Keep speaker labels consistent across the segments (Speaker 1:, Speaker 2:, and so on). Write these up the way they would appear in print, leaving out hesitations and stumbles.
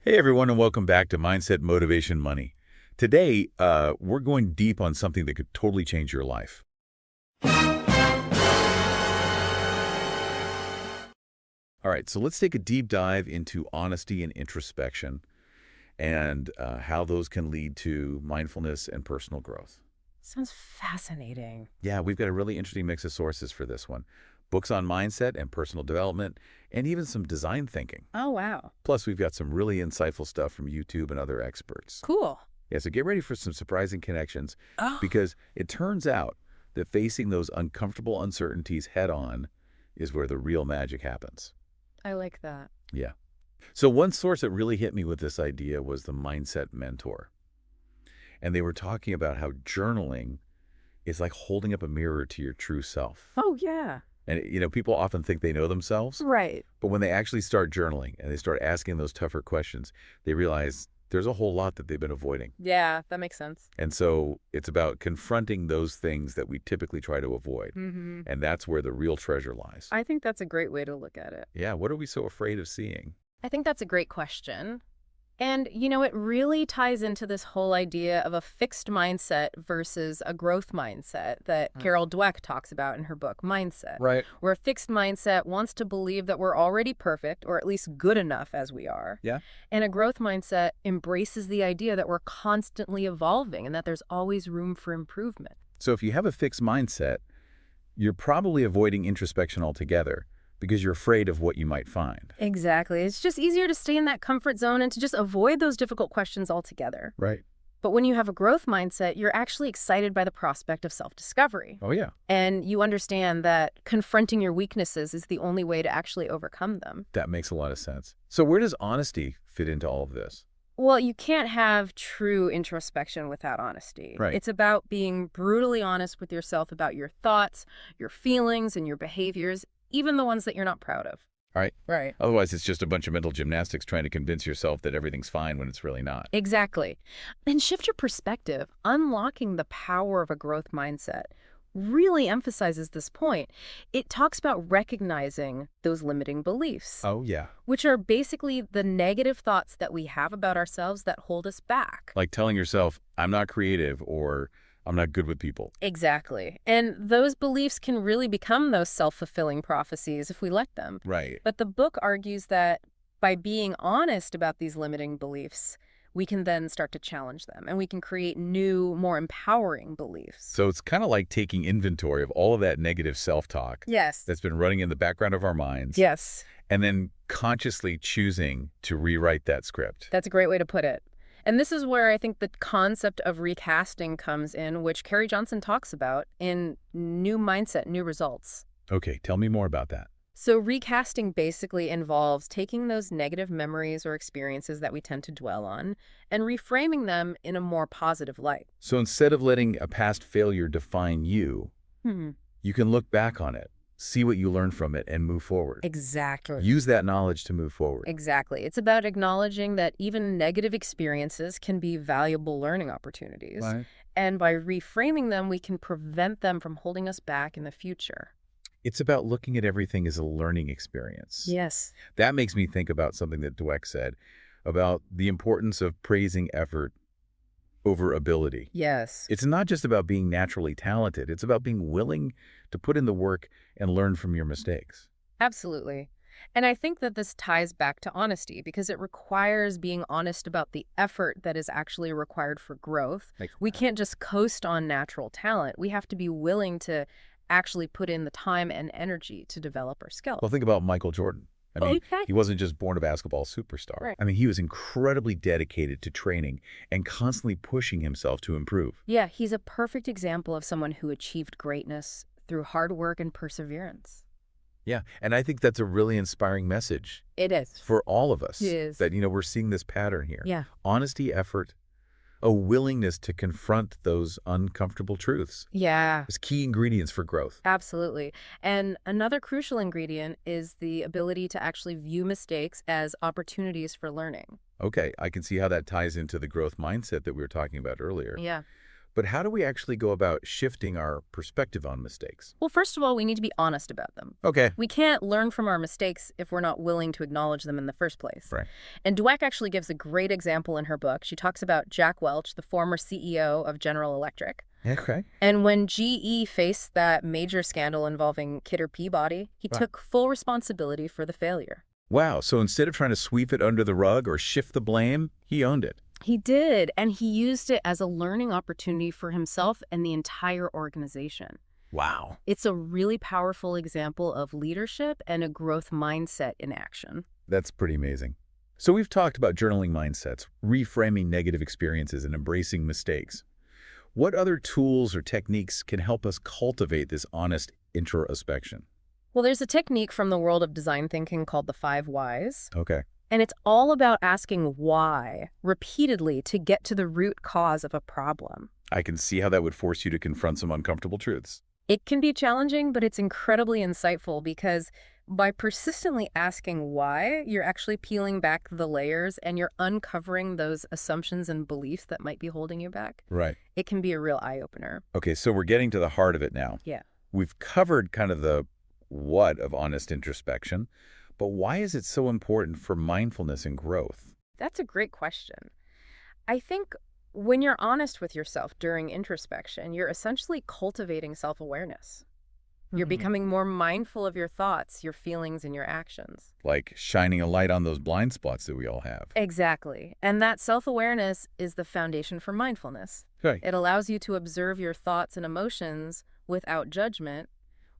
Speaker 1: Hey everyone, and welcome back to Mindset, Motivation, Money. Today, we're going deep on something that could totally change your life. All right, so let's take a deep dive into honesty and introspection and how those can lead to mindfulness and personal growth.
Speaker 2: Sounds fascinating.
Speaker 1: Yeah, we've got a really interesting mix of sources for this one. Books on mindset and personal development, and even some design thinking.
Speaker 2: Oh, wow.
Speaker 1: Plus, we've got some really insightful stuff from YouTube and other experts.
Speaker 2: Cool.
Speaker 1: Yeah, so get ready for some surprising connections
Speaker 2: Oh,
Speaker 1: because it turns out that facing those uncomfortable uncertainties head on is where the real magic happens.
Speaker 2: I like that.
Speaker 1: Yeah. So one source that really hit me with this idea was the Mindset Mentor. And they were talking about how journaling is like holding up a mirror to your true self.
Speaker 2: Oh, yeah.
Speaker 1: And, people often think they know themselves,
Speaker 2: Right.
Speaker 1: but when they actually start journaling and they start asking those tougher questions, they realize there's a whole lot that they've been avoiding.
Speaker 2: Yeah, that makes sense.
Speaker 1: And so it's about confronting those things that we typically try to avoid.
Speaker 2: Mm-hmm.
Speaker 1: And that's where the real treasure lies.
Speaker 2: I think that's a great way to look at it.
Speaker 1: Yeah, what are we so afraid of seeing?
Speaker 2: I think that's a great question. And, it really ties into this whole idea of a fixed mindset versus a growth mindset that Carol Dweck talks about in her book, Mindset.
Speaker 1: Right.
Speaker 2: Where a fixed mindset wants to believe that we're already perfect, or at least good enough as we are.
Speaker 1: Yeah.
Speaker 2: And a growth mindset embraces the idea that we're constantly evolving and that there's always room for improvement.
Speaker 1: So if you have a fixed mindset, you're probably avoiding introspection altogether because you're afraid of what you might find.
Speaker 2: Exactly. It's just easier to stay in that comfort zone and to just avoid those difficult questions altogether.
Speaker 1: Right.
Speaker 2: But when you have a growth mindset, you're actually excited by the prospect of self-discovery.
Speaker 1: Oh, yeah.
Speaker 2: And you understand that confronting your weaknesses is the only way to actually overcome them.
Speaker 1: That makes a lot of sense. So where does honesty fit into all of this?
Speaker 2: Well, you can't have true introspection without honesty.
Speaker 1: Right.
Speaker 2: It's about being brutally honest with yourself about your thoughts, your feelings, and your behaviors, even the ones that you're not proud of.
Speaker 1: All right.
Speaker 2: Right.
Speaker 1: Otherwise, it's just a bunch of mental gymnastics trying to convince yourself that everything's fine when it's really not.
Speaker 2: Exactly. And shift your perspective. Unlocking the power of a growth mindset really emphasizes this point. It talks about recognizing those limiting beliefs,
Speaker 1: Oh, yeah.
Speaker 2: which are basically the negative thoughts that we have about ourselves that hold us back.
Speaker 1: Like telling yourself, I'm not creative or I'm not good with people.
Speaker 2: Exactly. And those beliefs can really become those self-fulfilling prophecies if we let them.
Speaker 1: Right.
Speaker 2: But the book argues that by being honest about these limiting beliefs, we can then start to challenge them and we can create new, more empowering beliefs.
Speaker 1: So it's kind of like taking inventory of all of that negative self-talk
Speaker 2: Yes.
Speaker 1: that's been running in the background of our minds.
Speaker 2: Yes.
Speaker 1: And then consciously choosing to rewrite that script.
Speaker 2: That's a great way to put it. And this is where I think the concept of recasting comes in, which Carrie Johnson talks about in New Mindset, New Results.
Speaker 1: Okay, tell me more about that.
Speaker 2: So recasting basically involves taking those negative memories or experiences that we tend to dwell on and reframing them in a more positive light.
Speaker 1: So instead of letting a past failure define you, you can look back on it, see what you learned from it, and move forward.
Speaker 2: Exactly.
Speaker 1: Use that knowledge to move forward.
Speaker 2: Exactly. It's about acknowledging that even negative experiences can be valuable learning opportunities.
Speaker 1: Right.
Speaker 2: And by reframing them, we can prevent them from holding us back in the future.
Speaker 1: It's about looking at everything as a learning experience.
Speaker 2: Yes.
Speaker 1: That makes me think about something that Dweck said about the importance of praising effort over ability.
Speaker 2: Yes.
Speaker 1: It's not just about being naturally talented. It's about being willing to put in the work and learn from your mistakes.
Speaker 2: Absolutely. And I think that this ties back to honesty because it requires being honest about the effort that is actually required for growth. We can't just coast on natural talent. We have to be willing to actually put in the time and energy to develop our skills.
Speaker 1: Well, think about Michael Jordan. I mean,
Speaker 2: Okay.
Speaker 1: he wasn't just born a basketball superstar.
Speaker 2: Right.
Speaker 1: I mean, he was incredibly dedicated to training and constantly pushing himself to improve.
Speaker 2: Yeah, he's a perfect example of someone who achieved greatness through hard work and perseverance.
Speaker 1: Yeah, and I think that's a really inspiring message
Speaker 2: It is.
Speaker 1: for all of us.
Speaker 2: It is.
Speaker 1: That, we're seeing this pattern here.
Speaker 2: Yeah.
Speaker 1: Honesty, effort, a willingness to confront those uncomfortable truths
Speaker 2: Yeah.
Speaker 1: is key ingredients for growth.
Speaker 2: Absolutely. And another crucial ingredient is the ability to actually view mistakes as opportunities for learning.
Speaker 1: Okay, I can see how that ties into the growth mindset that we were talking about earlier.
Speaker 2: Yeah.
Speaker 1: But how do we actually go about shifting our perspective on mistakes?
Speaker 2: Well, first of all, we need to be honest about them.
Speaker 1: Okay.
Speaker 2: We can't learn from our mistakes if we're not willing to acknowledge them in the first place.
Speaker 1: Right.
Speaker 2: And Dweck actually gives a great example in her book. She talks about Jack Welch, the former CEO of General Electric.
Speaker 1: Okay.
Speaker 2: And when GE faced that major scandal involving Kidder Peabody, he took full responsibility for the failure.
Speaker 1: Wow. So instead of trying to sweep it under the rug or shift the blame, he owned it.
Speaker 2: He did, and he used it as a learning opportunity for himself and the entire organization.
Speaker 1: Wow.
Speaker 2: It's a really powerful example of leadership and a growth mindset in action.
Speaker 1: That's pretty amazing. So we've talked about journaling mindsets, reframing negative experiences, and embracing mistakes. What other tools or techniques can help us cultivate this honest introspection?
Speaker 2: Well, there's a technique from the world of design thinking called the 5 whys.
Speaker 1: Okay.
Speaker 2: And it's all about asking why repeatedly to get to the root cause of a problem.
Speaker 1: I can see how that would force you to confront some uncomfortable truths.
Speaker 2: It can be challenging, but it's incredibly insightful because by persistently asking why, you're actually peeling back the layers and you're uncovering those assumptions and beliefs that might be holding you back.
Speaker 1: Right.
Speaker 2: It can be a real eye-opener.
Speaker 1: Okay, so we're getting to the heart of it now.
Speaker 2: Yeah.
Speaker 1: We've covered kind of the what of honest introspection, but why is it so important for mindfulness and growth?
Speaker 2: That's a great question. I think when you're honest with yourself during introspection, you're essentially cultivating self-awareness. You're becoming more mindful of your thoughts, your feelings, and your actions.
Speaker 1: Like shining a light on those blind spots that we all have.
Speaker 2: Exactly. And that self-awareness is the foundation for mindfulness.
Speaker 1: Okay.
Speaker 2: It allows you to observe your thoughts and emotions without judgment,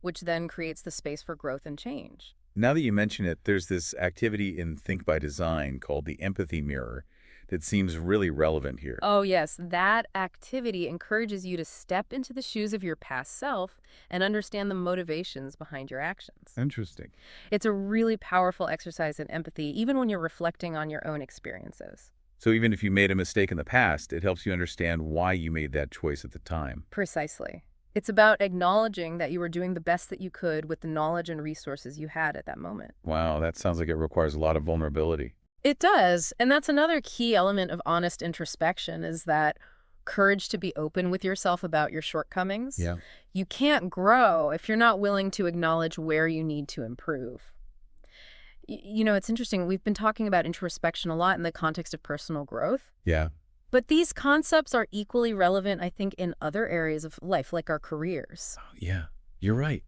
Speaker 2: which then creates the space for growth and change.
Speaker 1: Now that you mention it, there's this activity in Think by Design called the empathy mirror that seems really relevant here.
Speaker 2: Oh, yes. That activity encourages you to step into the shoes of your past self and understand the motivations behind your actions.
Speaker 1: Interesting.
Speaker 2: It's a really powerful exercise in empathy, even when you're reflecting on your own experiences.
Speaker 1: So even if you made a mistake in the past, it helps you understand why you made that choice at the time.
Speaker 2: Precisely. It's about acknowledging that you were doing the best that you could with the knowledge and resources you had at that moment.
Speaker 1: Wow, that sounds like it requires a lot of vulnerability.
Speaker 2: It does. And that's another key element of honest introspection is that courage to be open with yourself about your shortcomings.
Speaker 1: Yeah.
Speaker 2: You can't grow if you're not willing to acknowledge where you need to improve. You know, it's interesting. We've been talking about introspection a lot in the context of personal growth.
Speaker 1: Yeah.
Speaker 2: But these concepts are equally relevant, I think, in other areas of life, like our careers.
Speaker 1: Yeah, you're right.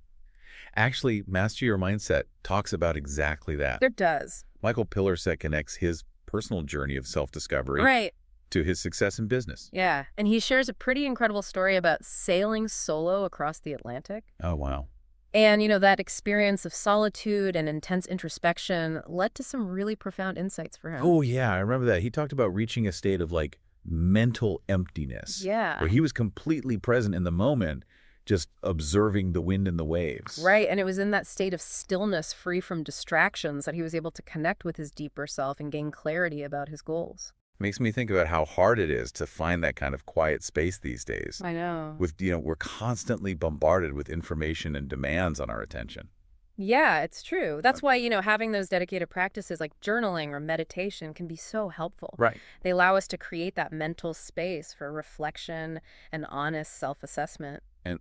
Speaker 1: Actually, Master Your Mindset talks about exactly that.
Speaker 2: It does.
Speaker 1: Michael Pillarset connects his personal journey of self-discovery
Speaker 2: Right.
Speaker 1: to his success in business.
Speaker 2: Yeah. And he shares a pretty incredible story about sailing solo across the Atlantic.
Speaker 1: Oh, wow.
Speaker 2: And, you know, that experience of solitude and intense introspection led to some really profound insights for him.
Speaker 1: Oh, yeah, I remember that. He talked about reaching a state of, like, mental emptiness.
Speaker 2: Yeah.
Speaker 1: Where he was completely present in the moment, just observing the wind and the waves.
Speaker 2: Right. And it was in that state of stillness, free from distractions, that he was able to connect with his deeper self and gain clarity about his goals.
Speaker 1: Makes me think about how hard it is to find that kind of quiet space these days.
Speaker 2: I know.
Speaker 1: We're constantly bombarded with information and demands on our attention.
Speaker 2: Yeah, it's true. That's why, you know, having those dedicated practices like journaling or meditation can be so helpful.
Speaker 1: Right.
Speaker 2: They allow us to create that mental space for reflection and honest self-assessment.
Speaker 1: And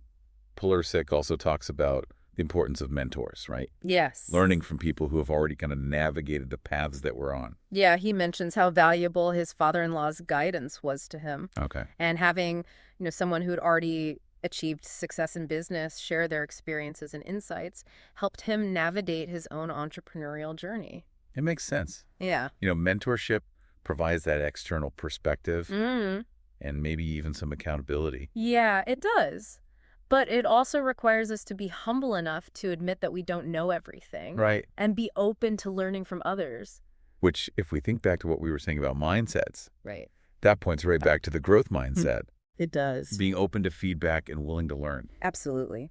Speaker 1: Pilarsit also talks about the importance of mentors, right?
Speaker 2: Yes.
Speaker 1: Learning from people who have already kind of navigated the paths that we're on.
Speaker 2: Yeah, he mentions how valuable his father-in-law's guidance was to him.
Speaker 1: Okay.
Speaker 2: And having, you know, someone who had already achieved success in business share their experiences and insights helped him navigate his own entrepreneurial journey.
Speaker 1: It makes sense.
Speaker 2: Yeah.
Speaker 1: Mentorship provides that external perspective
Speaker 2: Mm.
Speaker 1: and maybe even some accountability.
Speaker 2: Yeah, it does. But it also requires us to be humble enough to admit that we don't know everything.
Speaker 1: Right.
Speaker 2: And be open to learning from others.
Speaker 1: Which, if we think back to what we were saying about mindsets,
Speaker 2: Right.
Speaker 1: that points right back to the growth mindset.
Speaker 2: It does.
Speaker 1: Being open to feedback and willing to learn.
Speaker 2: Absolutely.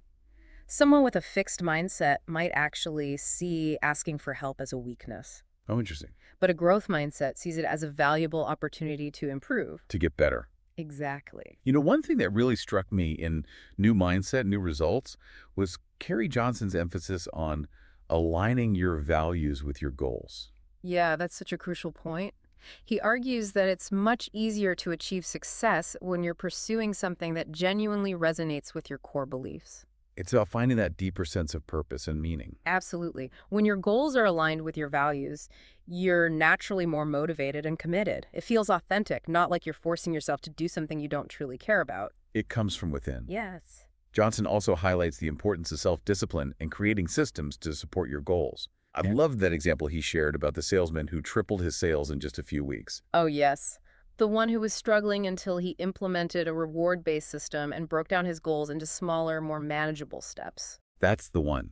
Speaker 2: Someone with a fixed mindset might actually see asking for help as a weakness.
Speaker 1: Oh, interesting.
Speaker 2: But a growth mindset sees it as a valuable opportunity to improve.
Speaker 1: To get better.
Speaker 2: Exactly.
Speaker 1: One thing that really struck me in New Mindset, New Results, was Carrie Johnson's emphasis on aligning your values with your goals.
Speaker 2: Yeah, that's such a crucial point. He argues that it's much easier to achieve success when you're pursuing something that genuinely resonates with your core beliefs.
Speaker 1: It's about finding that deeper sense of purpose and meaning.
Speaker 2: Absolutely. When your goals are aligned with your values, you're naturally more motivated and committed. It feels authentic, not like you're forcing yourself to do something you don't truly care about.
Speaker 1: It comes from within.
Speaker 2: Yes.
Speaker 1: Johnson also highlights the importance of self-discipline and creating systems to support your goals. I love that example he shared about the salesman who tripled his sales in just a few weeks.
Speaker 2: Oh, yes. The one who was struggling until he implemented a reward-based system and broke down his goals into smaller, more manageable steps.
Speaker 1: That's the one.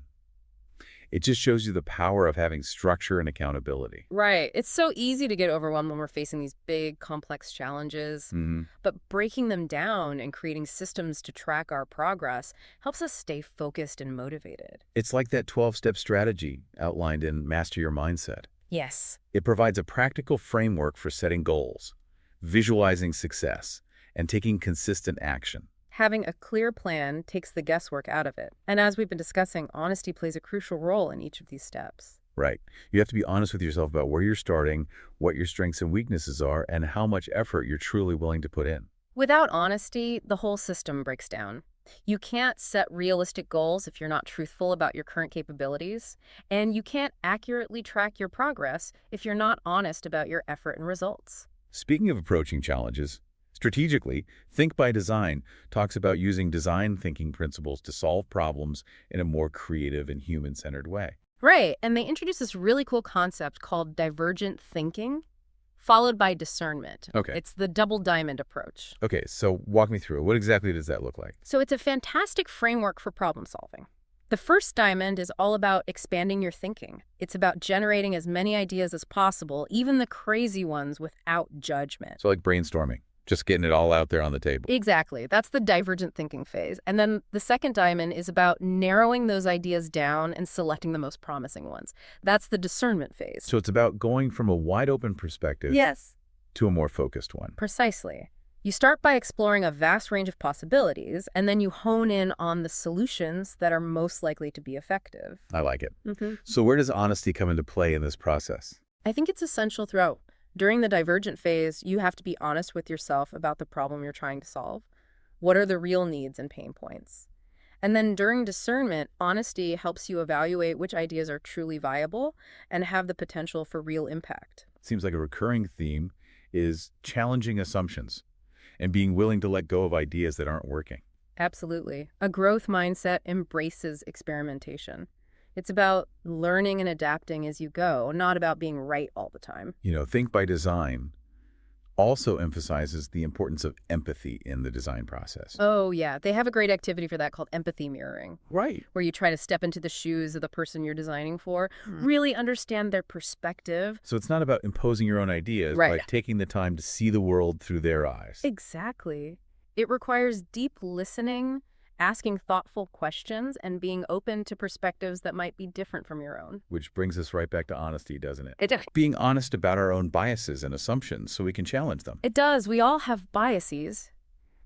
Speaker 1: It just shows you the power of having structure and accountability.
Speaker 2: Right. It's so easy to get overwhelmed when we're facing these big, complex challenges. But breaking them down and creating systems to track our progress helps us stay focused and motivated.
Speaker 1: It's like that 12-step strategy outlined in Master Your Mindset.
Speaker 2: Yes.
Speaker 1: It provides a practical framework for setting goals, visualizing success, and taking consistent action.
Speaker 2: Having a clear plan takes the guesswork out of it. And as we've been discussing, honesty plays a crucial role in each of these steps.
Speaker 1: Right. You have to be honest with yourself about where you're starting, what your strengths and weaknesses are, and how much effort you're truly willing to put in.
Speaker 2: Without honesty, the whole system breaks down. You can't set realistic goals if you're not truthful about your current capabilities, and you can't accurately track your progress if you're not honest about your effort and results.
Speaker 1: Speaking of approaching challenges, strategically, Think by Design talks about using design thinking principles to solve problems in a more creative and human-centered way.
Speaker 2: Right, and they introduce this really cool concept called divergent thinking, followed by discernment.
Speaker 1: Okay.
Speaker 2: It's the double diamond approach.
Speaker 1: Okay, so walk me through it. What exactly does that look like?
Speaker 2: So it's a fantastic framework for problem solving. The first diamond is all about expanding your thinking. It's about generating as many ideas as possible, even the crazy ones, without judgment.
Speaker 1: So like brainstorming, just getting it all out there on the table.
Speaker 2: Exactly. That's the divergent thinking phase. And then the second diamond is about narrowing those ideas down and selecting the most promising ones. That's the discernment phase.
Speaker 1: So it's about going from a wide open perspective
Speaker 2: Yes.
Speaker 1: to a more focused one.
Speaker 2: Precisely. You start by exploring a vast range of possibilities, and then you hone in on the solutions that are most likely to be effective.
Speaker 1: I like it. So where does honesty come into play in this process?
Speaker 2: I think it's essential throughout. During the divergent phase, you have to be honest with yourself about the problem you're trying to solve. What are the real needs and pain points? And then during discernment, honesty helps you evaluate which ideas are truly viable and have the potential for real impact.
Speaker 1: Seems like a recurring theme is challenging assumptions and being willing to let go of ideas that aren't working.
Speaker 2: Absolutely. A growth mindset embraces experimentation. It's about learning and adapting as you go, not about being right all the time.
Speaker 1: Think by Design also emphasizes the importance of empathy in the design process.
Speaker 2: Oh, yeah. They have a great activity for that called empathy mirroring,
Speaker 1: Right.
Speaker 2: where you try to step into the shoes of the person you're designing for, really understand their perspective.
Speaker 1: So it's not about imposing your own ideas,
Speaker 2: Right.
Speaker 1: but taking the time to see the world through their eyes.
Speaker 2: Exactly. It requires deep listening, asking thoughtful questions, and being open to perspectives that might be different from your own.
Speaker 1: Which brings us right back to honesty, doesn't it?
Speaker 2: It does.
Speaker 1: Being honest about our own biases and assumptions so we can challenge them.
Speaker 2: It does. We all have biases.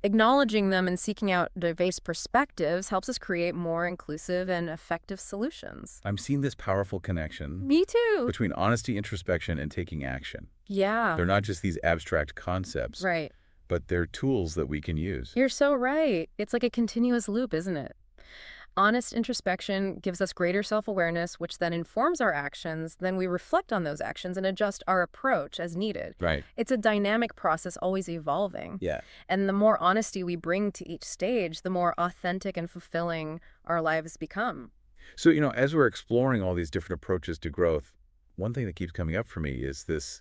Speaker 2: Acknowledging them and seeking out diverse perspectives helps us create more inclusive and effective solutions.
Speaker 1: I'm seeing this powerful connection
Speaker 2: Me too.
Speaker 1: between honesty, introspection, and taking action.
Speaker 2: Yeah.
Speaker 1: They're not just these abstract concepts,
Speaker 2: Right.
Speaker 1: but they're tools that we can use.
Speaker 2: You're so right. It's like a continuous loop, isn't it? Honest introspection gives us greater self-awareness, which then informs our actions. Then we reflect on those actions and adjust our approach as needed.
Speaker 1: Right.
Speaker 2: It's a dynamic process, always evolving.
Speaker 1: Yeah.
Speaker 2: And the more honesty we bring to each stage, the more authentic and fulfilling our lives become.
Speaker 1: So, as we're exploring all these different approaches to growth, one thing that keeps coming up for me is this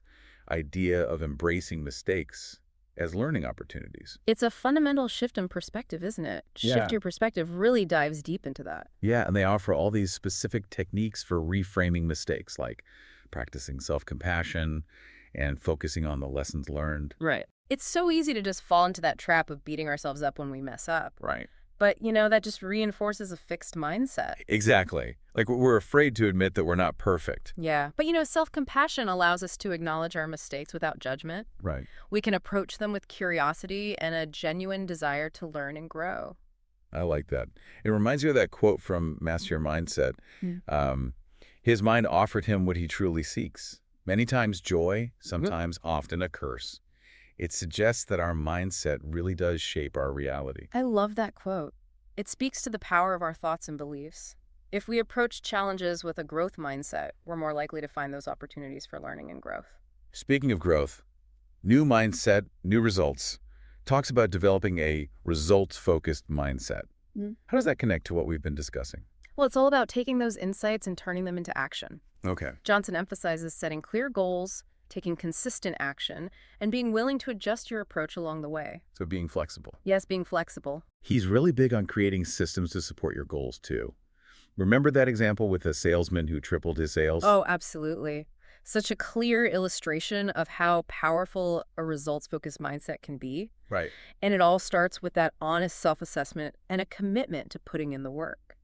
Speaker 1: idea of embracing mistakes as learning opportunities.
Speaker 2: It's a fundamental shift in perspective, isn't it?
Speaker 1: Yeah.
Speaker 2: Shift your perspective really dives deep into that.
Speaker 1: Yeah, and they offer all these specific techniques for reframing mistakes, like practicing self-compassion and focusing on the lessons learned.
Speaker 2: Right. It's so easy to just fall into that trap of beating ourselves up when we mess up.
Speaker 1: Right.
Speaker 2: But, that just reinforces a fixed mindset.
Speaker 1: Exactly. Like we're afraid to admit that we're not perfect.
Speaker 2: Yeah. But, self-compassion allows us to acknowledge our mistakes without judgment.
Speaker 1: Right.
Speaker 2: We can approach them with curiosity and a genuine desire to learn and grow.
Speaker 1: I like that. It reminds me of that quote from Master Your Mindset. His mind offered him what he truly seeks. Many times joy, sometimes often a curse. It suggests that our mindset really does shape our reality.
Speaker 2: I love that quote. It speaks to the power of our thoughts and beliefs. If we approach challenges with a growth mindset, we're more likely to find those opportunities for learning and growth.
Speaker 1: Speaking of growth, new mindset, new results talks about developing a results-focused mindset. How does that connect to what we've been discussing?
Speaker 2: Well, it's all about taking those insights and turning them into action.
Speaker 1: Okay.
Speaker 2: Johnson emphasizes setting clear goals, taking consistent action, and being willing to adjust your approach along the way.
Speaker 1: So being flexible.
Speaker 2: Yes, being flexible.
Speaker 1: He's really big on creating systems to support your goals, too. Remember that example with the salesman who tripled his sales?
Speaker 2: Oh, absolutely. Such a clear illustration of how powerful a results-focused mindset can be.
Speaker 1: Right.
Speaker 2: And it all starts with that honest self-assessment and a commitment to putting in the work.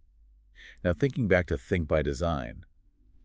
Speaker 1: Now, thinking back to Think by Design,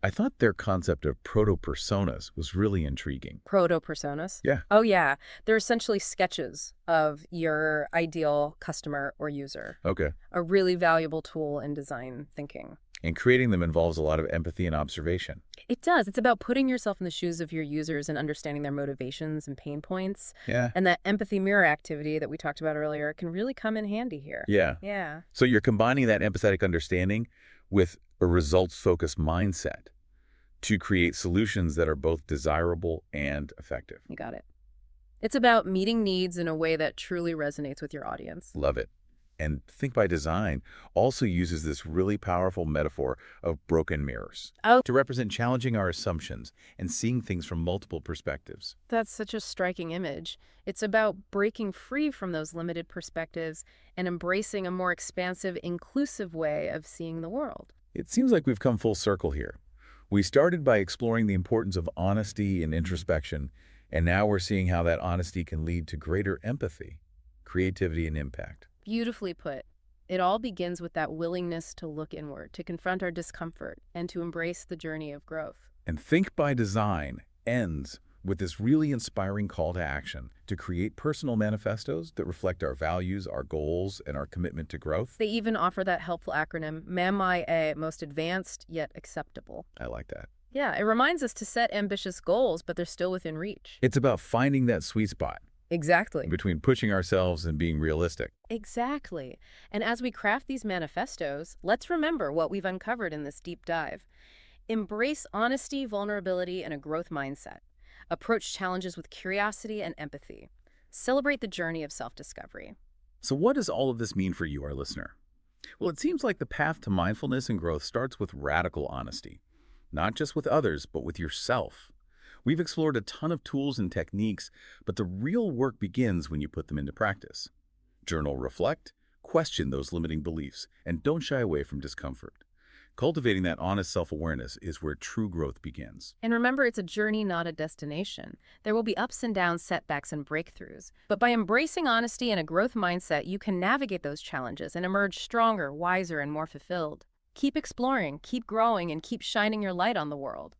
Speaker 1: I thought their concept of proto-personas was really intriguing.
Speaker 2: Proto-personas?
Speaker 1: Yeah.
Speaker 2: Oh, yeah. They're essentially sketches of your ideal customer or user.
Speaker 1: Okay.
Speaker 2: A really valuable tool in design thinking.
Speaker 1: And creating them involves a lot of empathy and observation.
Speaker 2: It does. It's about putting yourself in the shoes of your users and understanding their motivations and pain points.
Speaker 1: Yeah.
Speaker 2: And that empathy mirror activity that we talked about earlier can really come in handy here.
Speaker 1: Yeah.
Speaker 2: Yeah.
Speaker 1: So you're combining that empathetic understanding with a results-focused mindset to create solutions that are both desirable and effective.
Speaker 2: You got it. It's about meeting needs in a way that truly resonates with your audience.
Speaker 1: Love it. And Think by Design also uses this really powerful metaphor of broken mirrors to represent challenging our assumptions and seeing things from multiple perspectives.
Speaker 2: That's such a striking image. It's about breaking free from those limited perspectives and embracing a more expansive, inclusive way of seeing the world.
Speaker 1: It seems like we've come full circle here. We started by exploring the importance of honesty and introspection, and now we're seeing how that honesty can lead to greater empathy, creativity, and impact.
Speaker 2: Beautifully put. It all begins with that willingness to look inward, to confront our discomfort, and to embrace the journey of growth.
Speaker 1: And Think by Design ends with this really inspiring call to action to create personal manifestos that reflect our values, our goals, and our commitment to growth.
Speaker 2: They even offer that helpful acronym, MAMI-A, most advanced yet acceptable.
Speaker 1: I like that.
Speaker 2: Yeah, it reminds us to set ambitious goals, but they're still within reach.
Speaker 1: It's about finding that sweet spot
Speaker 2: Exactly.
Speaker 1: between pushing ourselves and being realistic.
Speaker 2: Exactly. And as we craft these manifestos, let's remember what we've uncovered in this deep dive. Embrace honesty, vulnerability, and a growth mindset. Approach challenges with curiosity and empathy. Celebrate the journey of self-discovery.
Speaker 1: So what does all of this mean for you, our listener? Well, it seems like the path to mindfulness and growth starts with radical honesty, not just with others, but with yourself. We've explored a ton of tools and techniques, but the real work begins when you put them into practice. Journal, reflect, question those limiting beliefs, and don't shy away from discomfort. Cultivating that honest self-awareness is where true growth begins.
Speaker 2: And remember, it's a journey, not a destination. There will be ups and downs, setbacks, and breakthroughs. But by embracing honesty and a growth mindset, you can navigate those challenges and emerge stronger, wiser, and more fulfilled. Keep exploring, keep growing, and keep shining your light on the world.